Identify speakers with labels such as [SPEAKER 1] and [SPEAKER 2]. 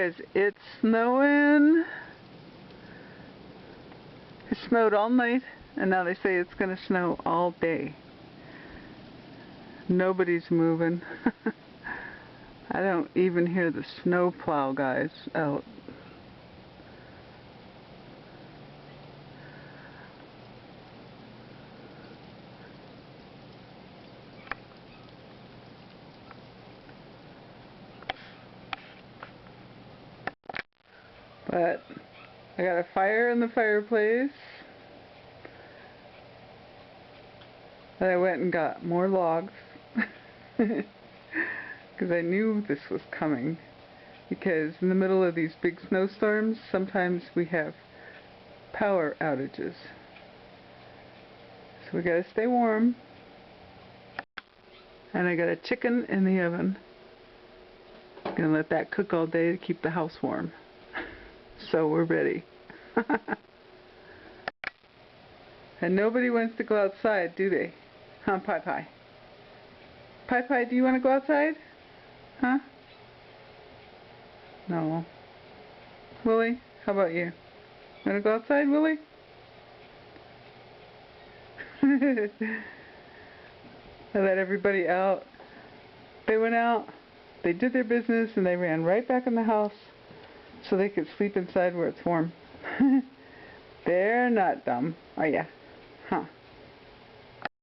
[SPEAKER 1] Guys, it's snowing. It snowed all night, and now they say it's going to snow all day. Nobody's moving. I don't even hear the snow plow guys out. But I got a fire in the fireplace. And I went and got more logs because I knew this was coming, because in the middle of these big snowstorms sometimes we have power outages, so we gotta stay warm. And I got a chicken in the oven. Gonna let that cook all day to keep the house warm. So we're ready. And nobody wants to go outside, do they? Huh, Pie Pie? Pie Pie, do you want to go outside? Huh? No. Willie, how about you? Want to go outside, Willie? I let everybody out. They went out, they did their business, and they ran right back in the house so they could sleep inside where it's warm. They're not dumb, are ya? Huh.